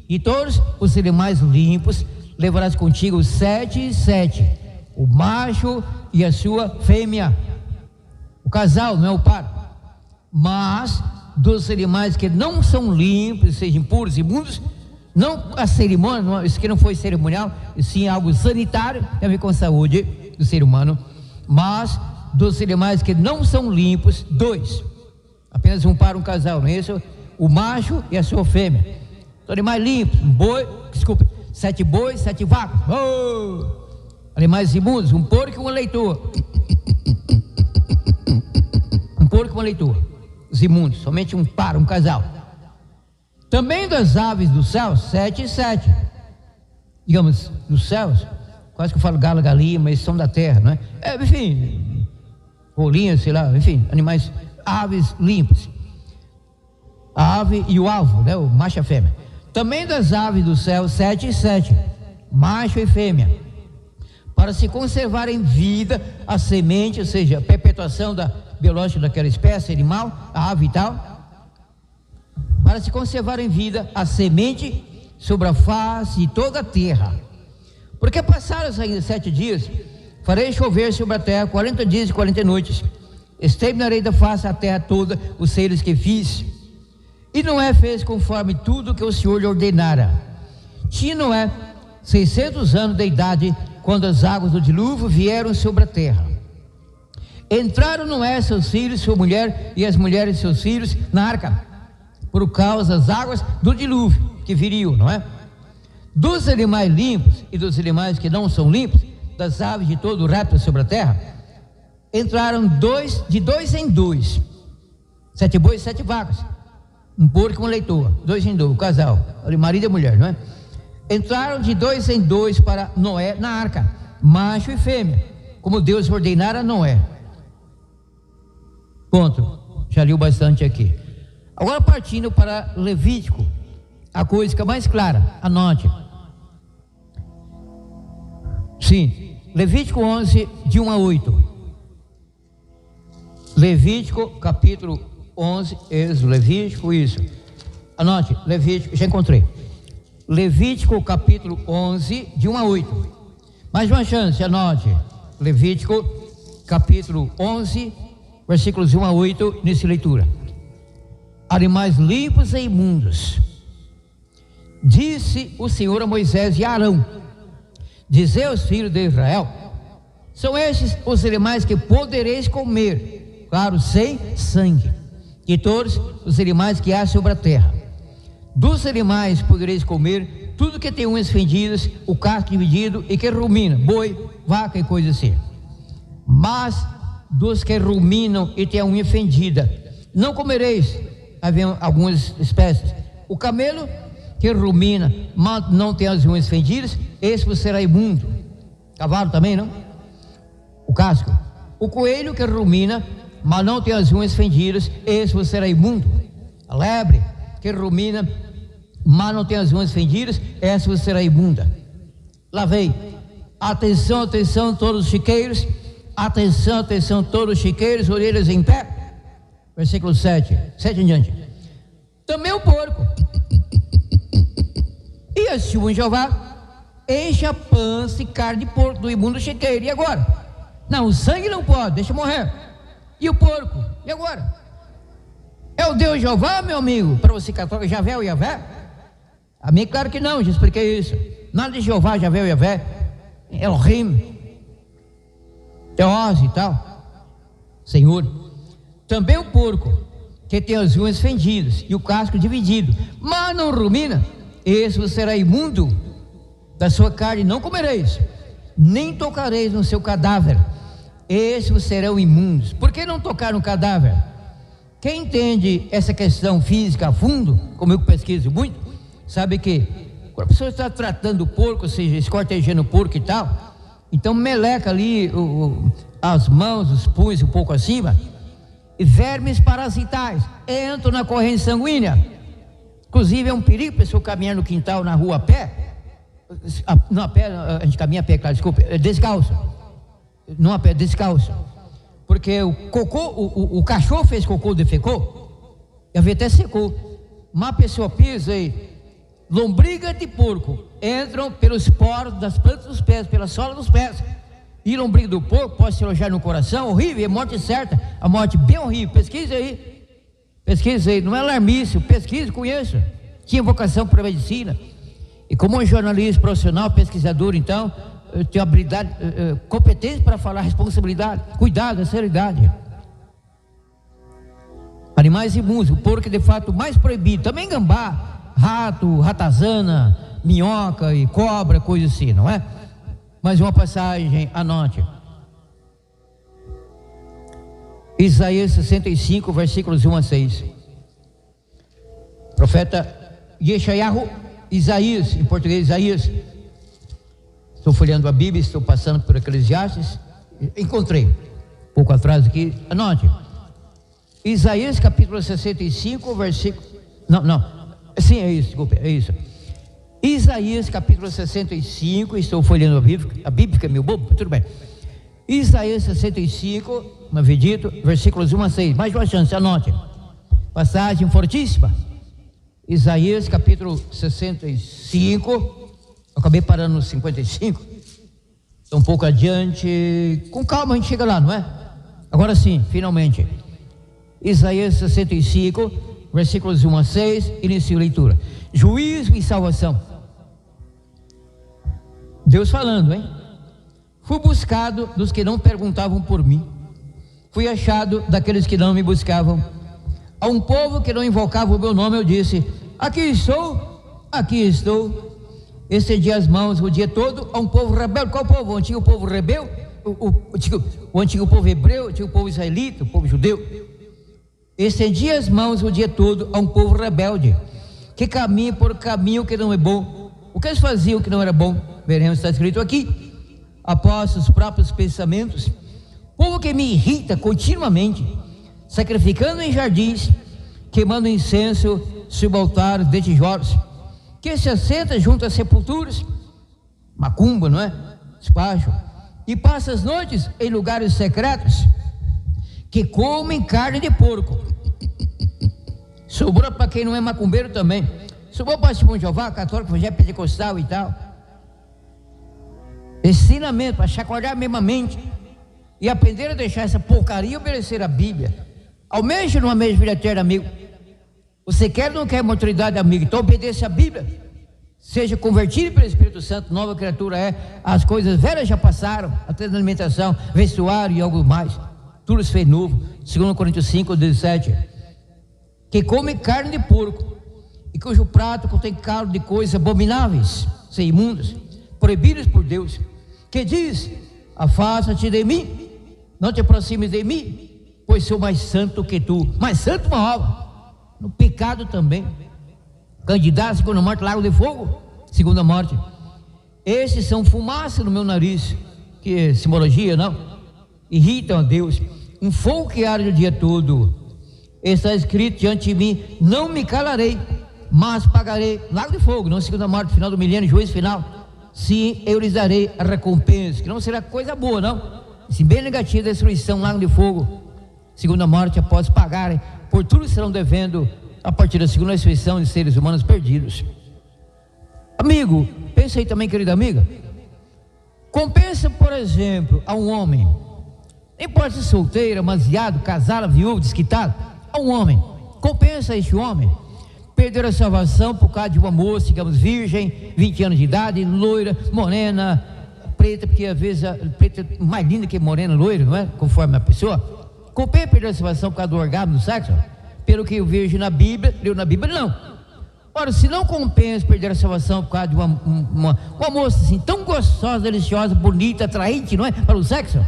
E todos os animais limpos levarás contigo 7 e 7, o macho e a sua fêmea, o casal, não é o par. Mas dos animais que não são limpos, sejam impuros, imundos, não a cerimônia, isso aqui não foi cerimonial, e sim algo sanitário, tem a ver com a saúde do ser humano. Mas dos animais que não são limpos, 2, apenas um par, um casal, não é isso? O macho e a sua fêmea. Animais limpos, 7 bois, 7 vacas. Oh! Animais imundos, um porco e uma leitoa. Um porco e uma leitoa. Os imundos, somente um par, um casal. Também das aves dos céus, 7 e 7. Digamos, dos céus, quase que eu falo galo, galinha, mas são da terra, não é? Enfim, rolinhas, sei lá, enfim, animais, aves limpas. A ave e o alvo, né? O macho e a fêmea. Também das aves do céu, 7 e 7, macho e fêmea, para se conservar em vida a semente, ou seja, a perpetuação da biológica daquela espécie animal, a ave e tal, para se conservar em vida a semente sobre a face de toda a terra. Porque passaram ainda 7 dias, farei chover sobre a terra 40 dias e 40 noites, exterminarei da face da terra toda os seres que fiz. E Noé fez conforme tudo que o Senhor lhe ordenara. Tinha Noé 600 anos de idade quando as águas do dilúvio vieram sobre a terra. Entraram Noé, seus filhos, sua mulher e as mulheres de seus filhos na arca, por causa das águas do dilúvio que viriam, não é? Dos animais limpos e dos animais que não são limpos, das aves de todo o réptil sobre a terra, entraram de dois em dois, 7 bois e 7 vacas, um porco e uma leitoa, 2 em 2, o casal, marido e mulher, não é? Entraram de 2 em 2 para Noé na arca, macho e fêmea, como Deus ordenara a Noé. Ponto. Já li bastante aqui. Agora partindo para Levítico, a coisa fica mais clara, anote. Sim, Levítico 11, de 1 a 8. Levítico, capítulo 11, Levítico, isso. Anote, Levítico, já encontrei. Levítico, capítulo 11, de 1 a 8. Mais uma chance, anote. Levítico, capítulo 11, versículos 1 a 8, nessa leitura. Animais limpos e imundos. Disse o Senhor a Moisés e a Arão: dizei aos filhos de Israel: são estes os animais que podereis comer, claro, sem sangue, de todos os animais que há sobre a terra. Dos animais podereis comer tudo que tem unhas fendidas, o casco dividido e que rumina, boi, vaca e coisa assim. Mas dos que ruminam e têm a unha fendida, não comereis. Havia algumas espécies. O camelo que rumina, mas não tem as unhas fendidas, esse você será imundo. Cavalo também, não? O casco. O coelho que rumina, mas não tem as unhas fendidas, esse você será imundo. A lebre que rumina, mas não tem as unhas fendidas, essa você será imunda. Lá vem. Atenção, atenção, todos os chiqueiros. Atenção, atenção, todos os chiqueiros, orelhas em pé. Versículo 7 em diante. Também o porco. E assim o Jeová enche a pança e carne de porco do imundo chiqueiro. E agora? Não, o sangue não pode, deixa morrer. E o porco? E agora? É o Deus Jeová, meu amigo, para você católico, Javé ou Yavé? A mim, claro que não, já expliquei isso. Nada de Jeová, Javé ou Yavé. Elohim, Teose e tal. Senhor. Também o porco, que tem as unhas fendidas e o casco dividido, mas não rumina, esse você será imundo. Da sua carne não comereis, nem tocareis no seu cadáver, esses você serão imundos. Por que não tocar no cadáver? Quem entende essa questão física a fundo, como eu pesquiso muito, sabe que quando a pessoa está tratando o porco, ou seja, escortejando o porco e tal, então meleca ali as mãos, os punhos um pouco acima, e vermes parasitais entram na corrente sanguínea. Inclusive é um perigo a pessoa caminhar no quintal, na rua a pé. Não a pé, a gente caminha a pé, claro, desculpa, descalço. Não a pé, descalço. Porque o cocô, o cachorro fez cocô, defecou, e a vez até secou. Uma pessoa pisa aí, lombriga de porco entram pelos poros das plantas dos pés, pela sola dos pés. E lombriga do porco pode se alojar no coração, horrível, é morte certa, a morte bem horrível. Pesquisa aí, não é alarmice, pesquisa, conheça. Tinha vocação para a medicina. E como um jornalista profissional, pesquisador, então, eu tenho habilidade, competência para falar, responsabilidade, cuidado, seriedade. Animais imundos, o porco é de fato mais proibido. Também gambá, rato, ratazana, minhoca e cobra, coisa assim, não é? Mais uma passagem, anote. Isaías 65, versículos 1 a 6. Profeta Yeshayahu, Isaías, em português Isaías. Estou folheando a Bíblia, estou passando por Eclesiastes. Encontrei, pouco atrás aqui, anote. Isaías capítulo 65, versículo... Sim, é isso, desculpa, é isso. Isaías capítulo 65, estou folheando a Bíblia, é meu bobo, tudo bem. Isaías 65, uma vez dito, versículos 1 a 6, mais uma chance, anote. Passagem fortíssima. Isaías capítulo 65, eu acabei parando no 55, estou um pouco adiante, com calma a gente chega lá, não é? Agora sim, finalmente. Isaías 65, versículos 1 a 6, início de leitura. Juízo e salvação. Deus falando, hein? Fui buscado dos que não perguntavam por mim. Fui achado daqueles que não me buscavam. A um povo que não invocava o meu nome, eu disse: aqui estou, aqui estou. Estendi as mãos o dia todo a um povo rebelde. Qual povo? O antigo povo rebelde? O antigo povo hebreu, o antigo povo israelita, o povo judeu. Estendi as mãos o dia todo a um povo rebelde, que caminha por caminho que não é bom. O que eles faziam que não era bom? Veremos, está escrito aqui. Após os próprios pensamentos, povo que me irrita continuamente, sacrificando em jardins, queimando incenso sobre altares de tijolos, que se assenta junto às sepulturas, macumba, não é? Despacho, e passa as noites em lugares secretos, que comem carne de porco. Sobrou para quem não é macumbeiro também. Sobrou para Simão de Jeová, católico, evangélico, pentecostal e tal. Ensinamento para chacoalhar a mesma mente e aprender a deixar essa porcaria e obedecer a Bíblia. Almeja numa mesma vida eterna, amigo. Você quer ou não quer maturidade, amigo? Então obedeça a Bíblia. Seja convertido pelo Espírito Santo, nova criatura é. As coisas velhas já passaram, até a alimentação, vestuário e algo mais. Tudo se fez novo. 2 Coríntios 5, 17. Que come carne de porco e cujo prato contém caldo de coisas abomináveis, sem imundas, proibidas por Deus, que diz: afasta-te de mim, não te aproximes de mim, pois sou mais santo que tu. Mais santo uma obra, no pecado também. Candidato, segunda morte, lago de fogo, segunda morte. Esses são fumaça no meu nariz, que é simbologia, não? Irritam a Deus. Um fogo que arde o dia todo. Está escrito diante de mim: não me calarei, mas pagarei. Lago de fogo, não segunda morte, final do milênio, juízo final. Sim, eu lhes darei a recompensa, que não será coisa boa, não. Se bem negativa, destruição, lago de fogo, segunda morte, após pagarem, por tudo serão devendo a partir da segunda ressurreição de seres humanos perdidos. Amigo, pensa aí também, querida amiga. Compensa, por exemplo, a um homem, não importa se solteiro, amaziado, casado, viúvo, desquitado, a um homem, compensa este homem perder a salvação por causa de uma moça, digamos, virgem, 20 anos de idade, loira, morena, preta, porque às vezes a preta é mais linda que morena, loira, não é? Conforme a pessoa. Compensa perder a salvação por causa do orgasmo, do sexo? Pelo que eu vejo na Bíblia, leu na Bíblia, não. Ora, se não compensa perder a salvação por causa de uma moça assim, tão gostosa, deliciosa, bonita, atraente, não é? Para o sexo.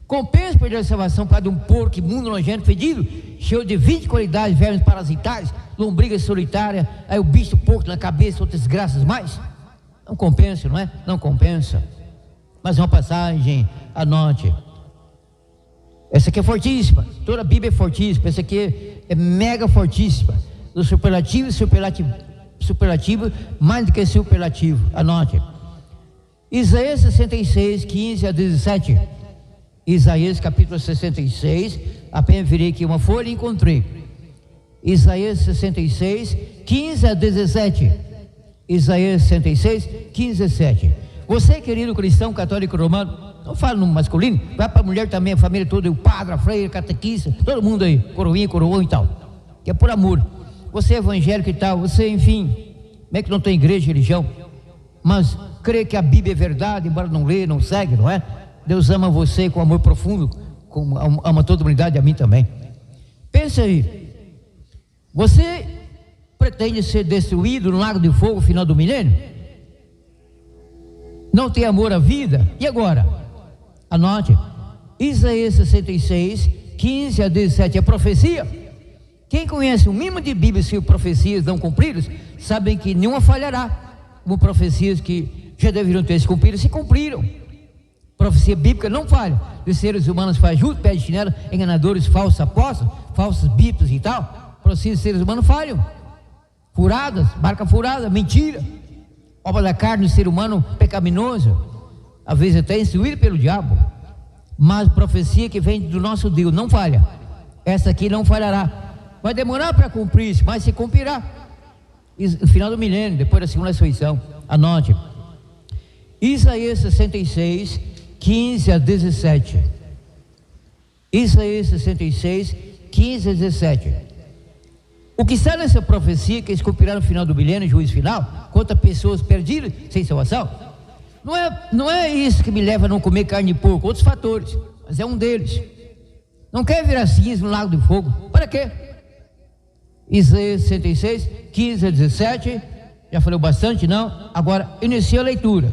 Compensa perder a salvação por causa de um porco imundo, nojento, fedido, cheio de 20 qualidades, vermes parasitários, lombriga solitária, aí o bicho porco na cabeça, outras desgraças mais. Não compensa, não é? Não compensa. Mas uma passagem, anote. Essa aqui é fortíssima, toda a Bíblia é fortíssima, essa aqui é mega fortíssima. Do superlativo, mais do que superlativo, anote. Isaías 66, 15 a 17. Isaías capítulo 66, apenas virei aqui uma folha e encontrei. Isaías 66, 15 a 17. Isaías 66, 15 a 17. Você, querido cristão católico romano, não fala no masculino, vai para a mulher também, a família toda, o padre, a freira, catequista, todo mundo aí, coroinha, coroão e tal, que é por amor. Você é evangélico e tal, você, enfim, como é que não tem igreja, religião, mas crê que a Bíblia é verdade, embora não lê, não segue, não é? Deus ama você com amor profundo, como ama toda a humanidade, a mim também. Pensa aí, você pretende ser destruído no lago de fogo no final do milênio? Não tem amor à vida? E agora? Anote, Isaías 66, 15 a 17, é profecia. Quem conhece o mínimo de Bíblia, se profecias não cumpridas, sabem que nenhuma falhará, como profecias que já deveriam ter se cumprido, se cumpriram. Profecia bíblica não falha. Os seres humanos fazem justo, pé de chinelo, enganadores, falsos apóstolos, falsos bíblios e tal. Profecias de seres humanos falham. Furadas, barca furada, mentira. Obra da carne do ser humano pecaminoso, às vezes até instruído pelo diabo. Mas profecia que vem do nosso Deus não falha. Essa aqui não falhará. Vai demorar para cumprir-se, mas se cumprirá. No final do milênio, depois da segunda ressurreição. Anote. Isaías 66, 15 a 17. Isaías 66, 15 a 17. O que está nessa profecia que esculpirá no final do milênio, juízo final, contra pessoas perdidas sem salvação, não é isso que me leva a não comer carne de porco, outros fatores, mas é um deles. Não quer virar cinza no lago de fogo, para quê? Isaías 66, 15 a 17, já falei bastante, não? Agora, inicia a leitura.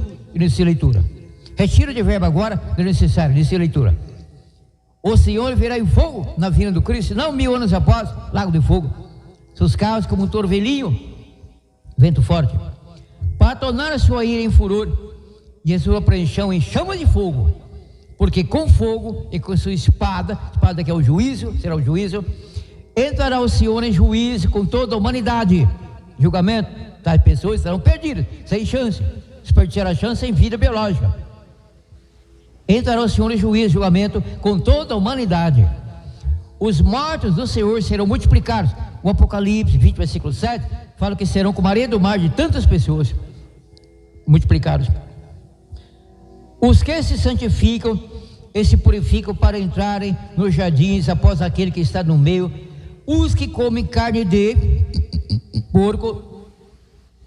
Retira de verbo agora, não é necessário, inicia a leitura. O Senhor virá em fogo na vinda do Cristo, não 1000 anos após, lago de fogo. Seus carros como um torvelinho, vento forte, para tornar a sua ira em furor e a sua apreensão em chama de fogo, porque com fogo e com sua espada que é o juízo, será o juízo, entrará o Senhor em juízo com toda a humanidade, julgamento, tais pessoas estarão perdidas, sem chance, desperdiçar a chance em vida biológica. Entrará o Senhor em juízo, julgamento com toda a humanidade. Os mortos do Senhor serão multiplicados. O Apocalipse 20, versículo 7 fala que serão como a areia do mar de tantas pessoas multiplicados. Os que se santificam e se purificam para entrarem nos jardins após aquele que está no meio, os que comem carne de porco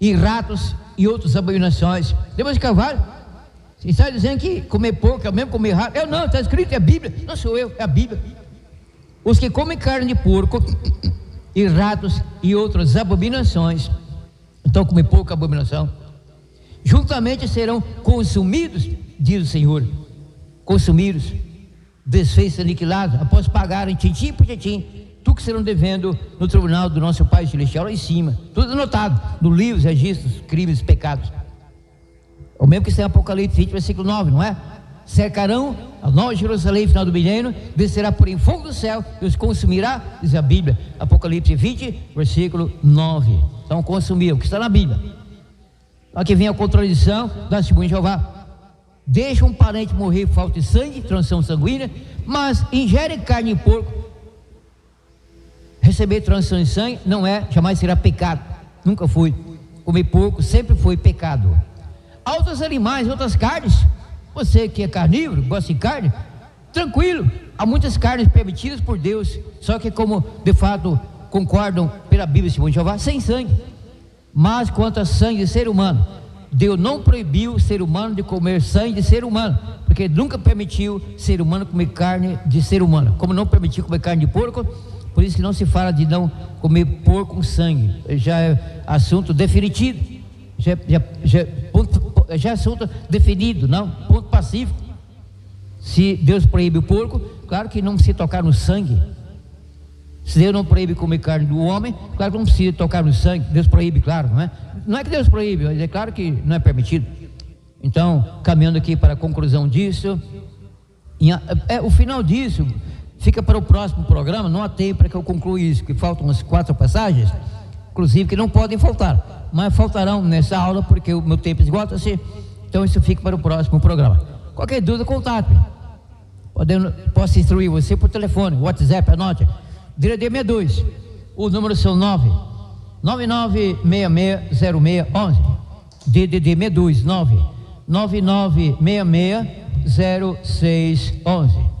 e ratos e outras abominações. Depois de cavalo, você está dizendo que comer porco é o mesmo comer rato? Eu não, está escrito, é a Bíblia, não sou eu, é a Bíblia. Os que comem carne de porco e ratos e outras abominações, então comer porco é abominação, juntamente serão consumidos, diz o Senhor, consumidos, desfeitos, aniquilados, após pagarem tintim por tintim, tudo que serão devendo no tribunal do nosso Pai Celestial lá em cima, tudo anotado no livro, registros, crimes, pecados. O mesmo que está em Apocalipse 20, versículo 9, não é? Cercarão a Nova Jerusalém no final do milênio, descerá por em fogo do céu e os consumirá, diz a Bíblia, Apocalipse 20, versículo 9. Então consumir, o que está na Bíblia. Aqui vem a contradição da testemunha de Jeová. Deixa um parente morrer por falta de sangue, transição sanguínea, mas ingere carne de porco. Receber transição de sangue não é, jamais será pecado, nunca foi. Comer porco sempre foi pecado. Outros animais, outras carnes, você que é carnívoro, gosta de carne, tranquilo, há muitas carnes permitidas por Deus, só que como de fato concordam pela Bíblia, segundo Jeová, sem sangue. Mas quanto a sangue de ser humano, Deus não proibiu o ser humano de comer sangue de ser humano, porque nunca permitiu ser humano comer carne de ser humano, como não permitiu comer carne de porco. Por isso que não se fala de não comer porco com sangue, já é assunto definitivo, já é assunto definido, não, ponto pacífico. Se Deus proíbe o porco, claro que não precisa tocar no sangue. Se Deus não proíbe comer carne do homem, claro que não precisa tocar no sangue. Deus proíbe, claro, não é? Não é que Deus proíbe, mas é claro que não é permitido. Então, caminhando aqui para a conclusão disso, o final disso fica para o próximo programa. Não há tempo para que eu conclua isso, que faltam umas 4 passagens, inclusive que não podem faltar, mas faltarão nessa aula porque o meu tempo esgota-se. Então isso fica para o próximo programa. Qualquer dúvida, contate-me. Posso instruir você por telefone, WhatsApp, anote. DDD 62, os números são 999660611, DDD 62 999660611.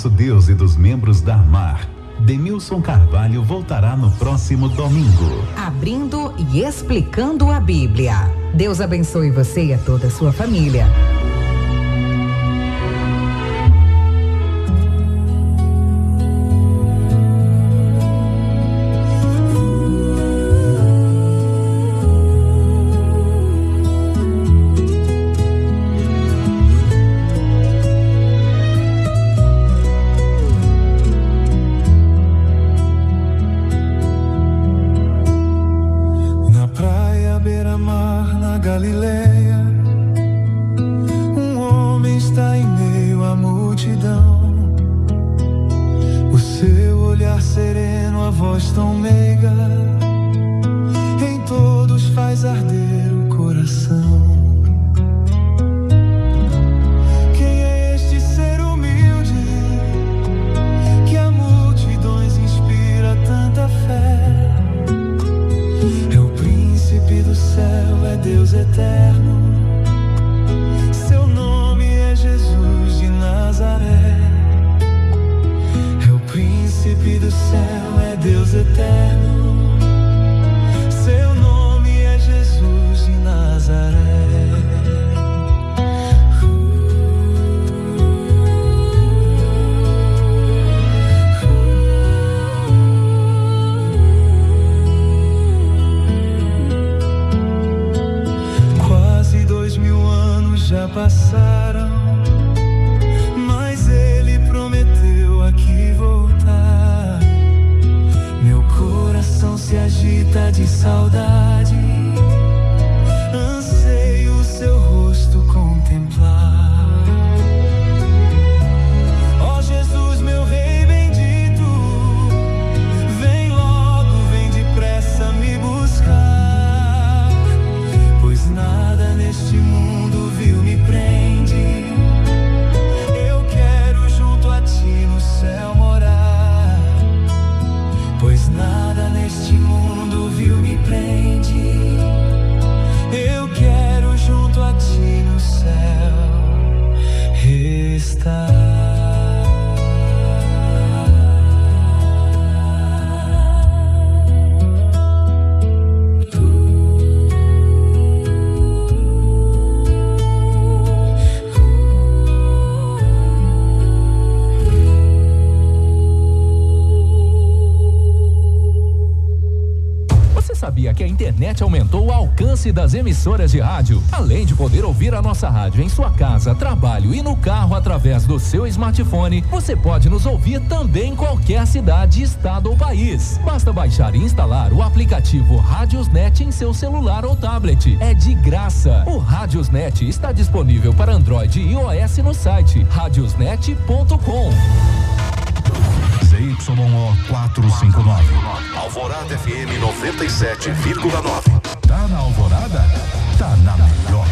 nosso Deus e dos membros da AMAR, Demilson Carvalho voltará no próximo domingo. Abrindo e explicando a Bíblia. Deus abençoe você e a toda a sua família. Que a internet aumentou o alcance das emissoras de rádio. Além de poder ouvir a nossa rádio em sua casa, trabalho e no carro através do seu smartphone, você pode nos ouvir também em qualquer cidade, estado ou país. Basta baixar e instalar o aplicativo Radiosnet em seu celular ou tablet. É de graça. O Radiosnet está disponível para Android e iOS no site radiosnet.com. ZYO 459. Alvorada FM 97,9. Tá na Alvorada? Tá na melhor.